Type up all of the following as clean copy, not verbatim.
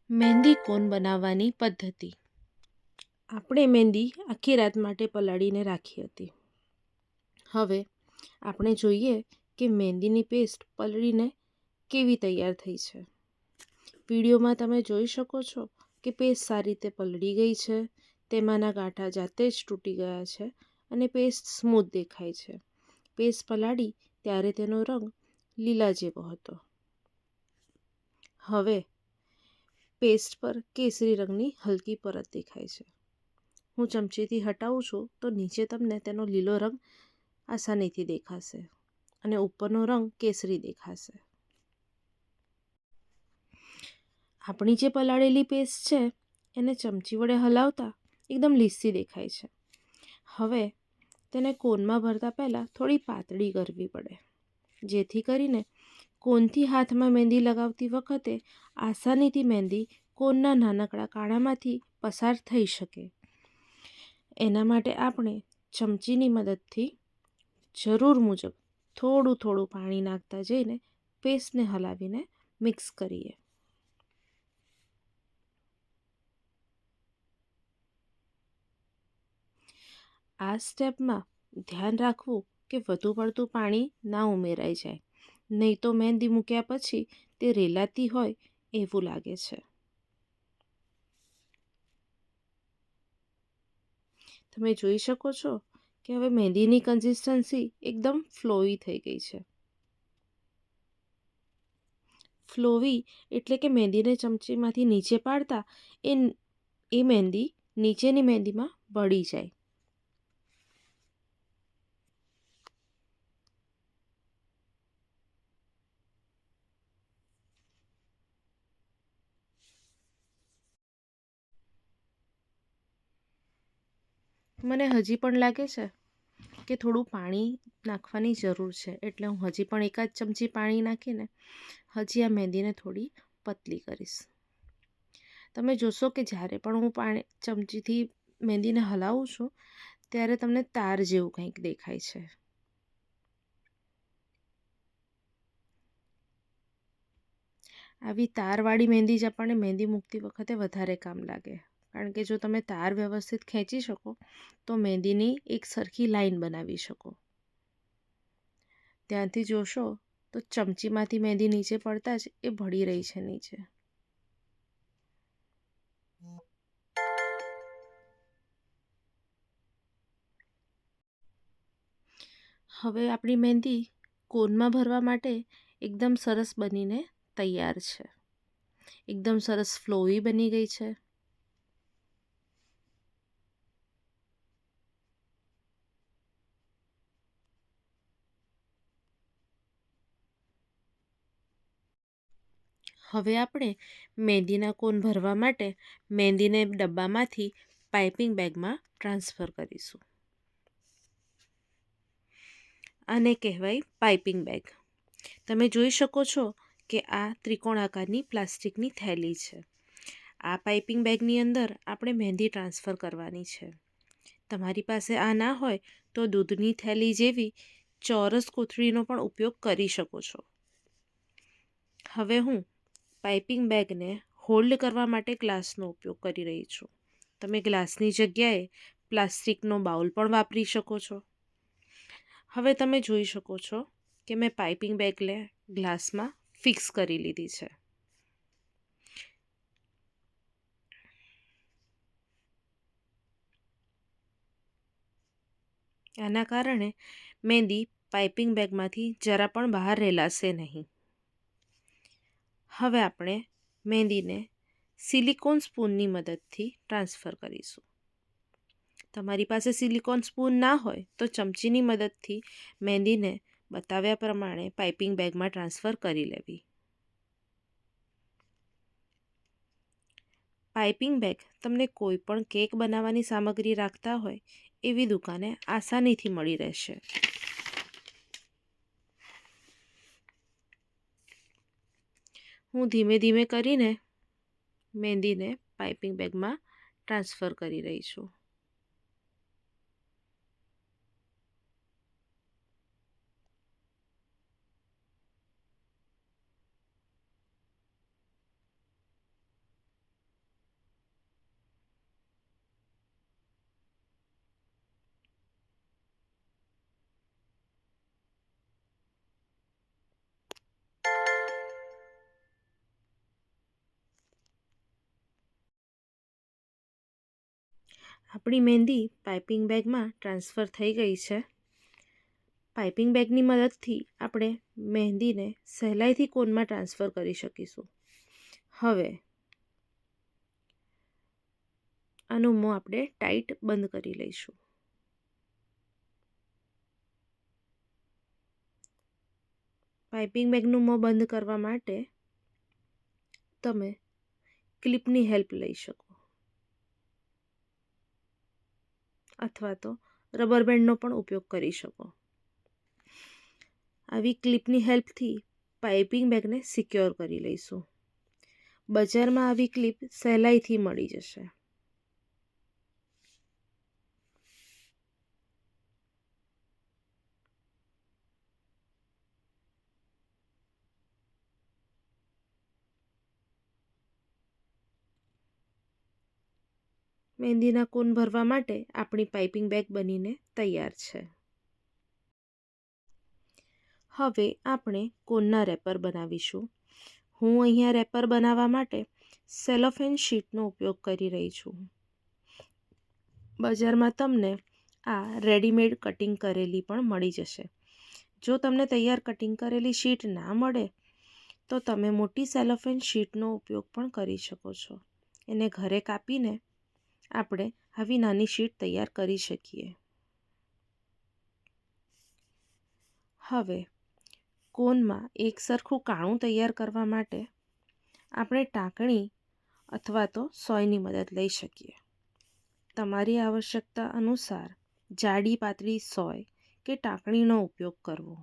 મહેંદી કોન બનાવવાની પદ્ધતિ. આપણે મહેંદી આખી રાત માટે પલાળીને રાખી હતી. હવે આપણે જોઈએ કે મહેંદીની પેસ્ટ પલળીને કેવી તૈયાર થઈ છે. વિડીયોમાં તમે જોઈ શકો છો કે પેસ્ટ સારી રીતે પલળી ગઈ છે, તેમાંના ગાંઠા જાતે જ તૂટી ગયા છે અને પેસ્ટ સ્મૂથ દેખાય છે. પેસ્ટ પલાળી ત્યારે તેનો રંગ લીલા જેવો હતો. હવે પેસ્ટ પર કેસરી રંગની હલકી પરત દેખાય છે. હું ચમચીથી હટાવું છું તો નીચે તમને તેનો લીલો રંગ આસાનીથી દેખાશે અને ઉપરનો રંગ કેસરી દેખાશે. આપણી જે પલાળેલી પેસ્ટ છે એને ચમચી વડે હલાવતા એકદમ લીસી દેખાય છે. હવે તેને કોનમાં ભરતા પહેલાં થોડી પાતળી કરવી પડે, જેથી કરીને કોનથી હાથમાં મહેંદી લગાવતી વખતે આસાનીથી મહેંદી કોનના નાનકડા કાણામાંથી પસાર થઈ શકે. એના માટે આપણે ચમચીની મદદથી જરૂર મુજબ થોડું થોડું પાણી નાખતા જઈને પેસ્ટને હલાવીને મિક્સ કરીએ. આ સ્ટેપમાં ધ્યાન રાખવું કે વધુ પડતું પાણી ના ઉમેરાઈ જાય, નહીં તો મહેંદી મૂક્યા પછી તે રેલાતી હોય એવું લાગે છે. તમે જોઈ શકો છો કે હવે મહેંદીની કન્સિસ્ટન્સી એકદમ ફ્લોઈ થઈ ગઈ છે. ફ્લોવી એટલે કે મહેંદીને ચમચીમાંથી નીચે પાડતા એ મહેંદી નીચેની મહેંદીમાં ભળી જાય. મને હજી પણ લાગે છે કે થોડું પાણી નાખવાની જરૂર છે, એટલે હું હજી પણ એકાદ ચમચી પાણી નાખીને હજી આ મહેંદીને થોડી પતલી કરીશ. તમે જોશો કે જ્યારે પણ હું ચમચીથી મહેંદીને હલાવું છું ત્યારે તમને તાર જેવું કંઈક દેખાય છે. આવી તારવાળી મહેંદી જ આપણને મહેંદી મૂકતી વખતે વધારે કામ લાગે, કારણ કે જો તમે તાર વ્યવસ્થિત ખેંચી શકો તો મહેંદીની એક સરખી લાઈન બનાવી શકો. ત્યાંથી જોશો તો ચમચીમાંથી મહેંદી નીચે પડતા જ એ ભળી રહી છે નીચે. હવે આપણી મહેંદી કોનમાં ભરવા માટે એકદમ સરસ બનીને તૈયાર છે. એકદમ સરસ ફ્લોવી બની ગઈ છે. હવે આપણે મહેંદીના કોન ભરવા માટે મહેંદીને ડબ્બામાંથી પાઇપિંગ બેગમાં ટ્રાન્સફર કરીશું. આને કહેવાય પાઇપિંગ બેગ. તમે જોઈ શકો છો કે આ ત્રિકોણ આકારની પ્લાસ્ટિકની થેલી છે. આ પાઇપિંગ બેગની અંદર આપણે મહેંદી ટ્રાન્સફર કરવાની છે. તમારી પાસે આ ના હોય તો દૂધની થેલી જેવી ચોરસ કોથળીનો પણ ઉપયોગ કરી શકો છો. હવે હું પાઇપિંગ બેગને હોલ્ડ કરવા માટે ગ્લાસનો ઉપયોગ કરી રહી છું. તમે ગ્લાસની જગ્યાએ પ્લાસ્ટિકનો બાઉલ પણ વાપરી શકો છો. હવે તમે જોઈ શકો છો કે મેં પાઇપિંગ બેગને ગ્લાસમાં ફિક્સ કરી લીધી છે. આના કારણે મહેંદી પાઇપિંગ બેગમાંથી જરા પણ બહાર રેલાશે નહીં. હવે આપણે મહેંદીને સિલિકોન સ્પૂનની મદદથી ટ્રાન્સફર કરીશું. તમારી પાસે સિલિકોન સ્પૂન ના હોય તો ચમચીની મદદથી મહેંદીને બતાવ્યા પ્રમાણે પાઇપિંગ બેગમાં ટ્રાન્સફર કરી લેવી. પાઇપિંગ બેગ તમને કોઈ પણ કેક બનાવવાની સામગ્રી રાખતા હોય એવી દુકાને આસાનીથી મળી રહેશે. હું ધીમે ધીમે કરીને મહેંદીને પાઇપિંગ બેગમાં ટ્રાન્સફર કરી રહી છું. આપણી મહેંદી પાઇપિંગ બેગમાં ટ્રાન્સફર થઈ ગઈ છે. પાઇપિંગ બેગની મદદથી આપણે મહેંદીને સહેલાઈથી કોનમાં ટ્રાન્સફર કરી શકીશું. હવે આનું મોં આપણે ટાઈટ બંધ કરી લઈશું. પાઇપિંગ બેગનું મોં બંધ કરવા માટે તમે ક્લિપની હેલ્પ લઈ શકો અથવા તો રબર બેન્ડનો પણ ઉપયોગ કરી શકો. આવી ક્લિપની હેલ્પથી પાઇપિંગ બેગને સિક્યોર કરી લઈશું. બજારમાં આવી ક્લિપ સહેલાઈથી મળી જશે. મહેંદીના કોન ભરવા માટે આપણી પાઇપિંગ બેગ બનીને તૈયાર છે. હવે આપણે કોનના રેપર બનાવીશું. હું અહીંયા રેપર બનાવવા માટે સેલોફેન શીટનો ઉપયોગ કરી રહી છું. બજારમાં તમને આ રેડીમેડ કટિંગ કરેલી પણ મળી જશે. જો તમને તૈયાર કટિંગ કરેલી શીટ ના મળે તો તમે મોટી સેલોફેન શીટનો ઉપયોગ પણ કરી શકો છો. એને ઘરે કાપીને આપણે આવી નાની શીટ તૈયાર કરી શકીએ. હવે કોનમાં એક સરખું કાણું તૈયાર કરવા માટે આપણે ટાંકણી અથવા તો સોયની મદદ લઈ શકીએ. તમારી આવશ્યકતા અનુસાર જાડી પાતળી સોય કે ટાંકણીનો ઉપયોગ કરવો.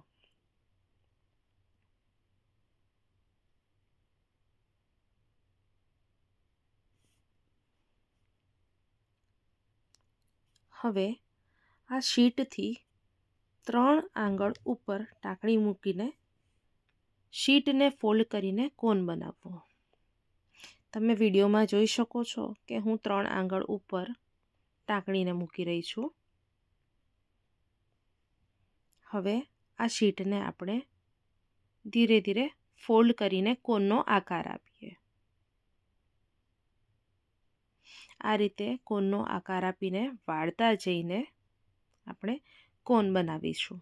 હવે આ શીટથી 3 આંગળ ઉપર ટાંકણી મૂકીને શીટને ફોલ્ડ કરીને કોન બનાવવો. તમે વિડીયોમાં જોઈ શકો છો કે હું 3 આંગળ ઉપર ટાંકણીને મૂકી રહી છું. હવે આ શીટને આપણે ધીરે ધીરે ફોલ્ડ કરીને કોનનો આકાર આપીએ. આ રીતે કોનનો આકાર આપીને વાળતા જઈને આપણે કોન બનાવીશું.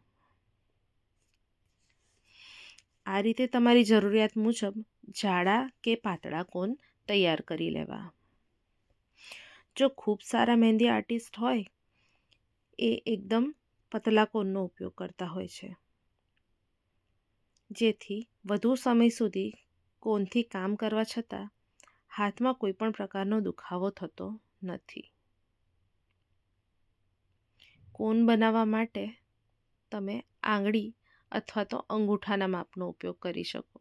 આ રીતે તમારી જરૂરિયાત મુજબ જાડા કે પાતળા કોન તૈયાર કરી લેવા. જો ખૂબ સારા મહેંદી આર્ટિસ્ટ હોય એ એકદમ પતલા કોનનો ઉપયોગ કરતા હોય છે, જેથી વધુ સમય સુધી કોનથી કામ કરવા છતાં હાથમાં કોઈ પણ પ્રકારનો દુખાવો થતો નથી. કોન બનાવવા માટે તમે આંગળી અથવા તો અંગૂઠાના માપનો ઉપયોગ કરી શકો.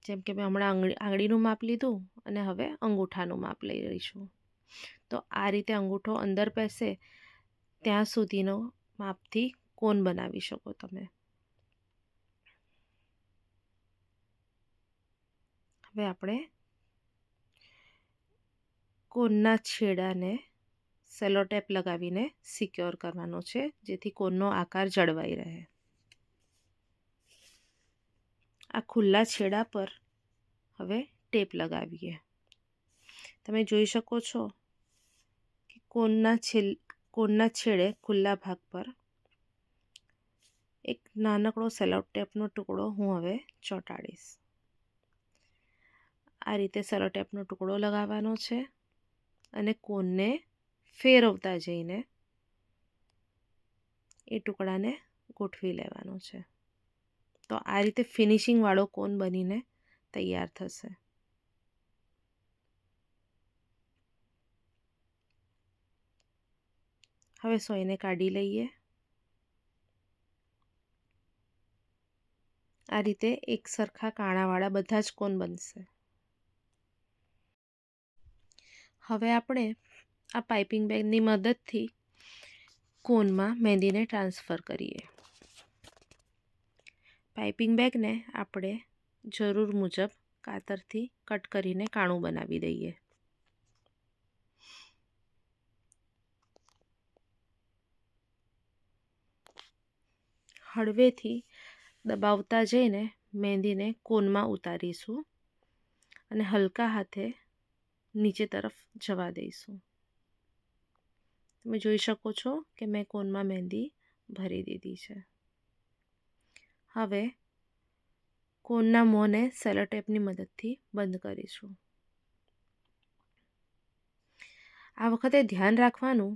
જેમ કે મેં હમણાં આંગળીનું માપ લીધું અને હવે અંગૂઠાનું માપ લઈ રહીશું. તો આ રીતે અંગૂઠો અંદર બેસે ત્યાં સુધીનો માપથી કોન બનાવી શકો તમે. હવે આપણે કોનના છેડાને સેલો ટેપ લગાવીને સિક્યોર કરવાનો છે, જેથી કોનનો આકાર જળવાઈ રહે. આ ખુલ્લા છેડા પર હવે ટેપ લગાવીએ. તમે જોઈ શકો છો કે કોનના છેડે ખુલ્લા ભાગ પર એક નાનકડો સેલો ટેપનો ટુકડો હું હવે ચોંટાડીશ. આ રીતે સેલો ટેપનો ટુકડો લગાવવાનો છે અને કોનને ફેરવતા જઈને એ ટુકડાને ગોઠવી લેવાનો છે. તો આ રીતે ફિનિશિંગવાળો કોન બનીને તૈયાર થશે. હવે સોયને કાઢી લઈએ. આ રીતે એક સરખા કાણાવાળા બધા જ કોન બનશે. હવે આપણે આ પાઇપિંગ બેગની મદદથી કોનમાં મહેંદીને ટ્રાન્સફર કરીએ. પાઇપિંગ બેગને આપણે જરૂર મુજબ કાતરથી કટ કરીને કાણું બનાવી દઈએ. હળવેથી દબાવતા જઈને મહેંદીને કોનમાં ઉતારીશું અને હલકા હાથે નીચે તરફ જવા દઈશું. તમે જોઈ શકો છો કે મેં કોનમાં મહેંદી ભરી દીધી છે. હવે કોનના મોંને સેલો ટેપની મદદથી બંધ કરીશું. આ વખતે ધ્યાન રાખવાનું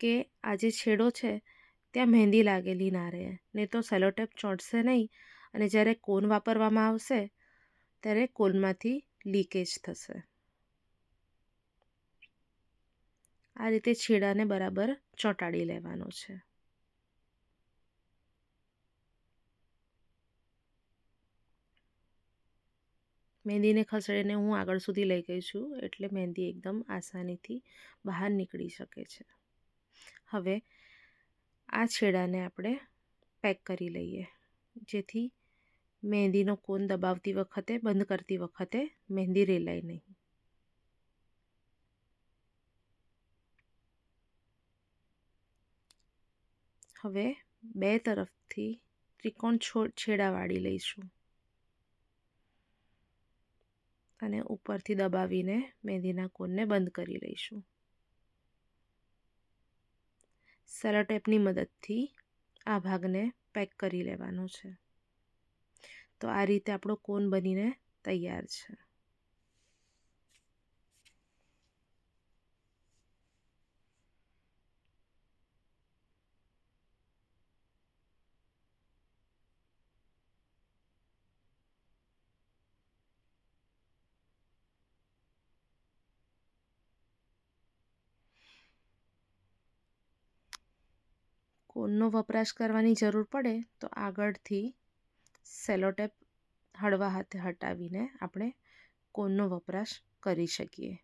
કે આ જે છેડો છે ત્યાં મહેંદી લાગેલી ના રહે, નહીં તો સેલો ટેપ ચોંટશે નહીં અને જ્યારે કોન વાપરવામાં આવશે ત્યારે કોનમાંથી લીકેજ થશે. આ રીતે છેડાને બરાબર ચોંટાડી લેવાનો છે. મહેંદીને ખસેડીને હું આગળ સુધી લઈ ગઈ છું, એટલે મહેંદી એકદમ આસાનીથી બહાર નીકળી શકે છે. હવે આ છેડાને આપણે પેક કરી લઈએ, જેથી મહેંદીનો કોન દબાવતી વખતે, બંધ કરતી વખતે મહેંદી રેલાય નહીં. હવે બે તરફથી ત્રિકોણ છેડા વાળી લઈશું અને ઉપરથી દબાવીને મહેંદીના કોનને બંધ કરી લઈશું. સેલો ટેપની મદદથી આ ભાગને પેક કરી લેવાનો છે. તો આ રીતે આપણો કોન બનીને તૈયાર છે. કોનનો વપરાશ કરવાની જરૂર પડે તો આગળથી સેલો ટેપ હળવા હાથે હટાવીને આપણે કોનનો વપરાશ કરી શકીએ.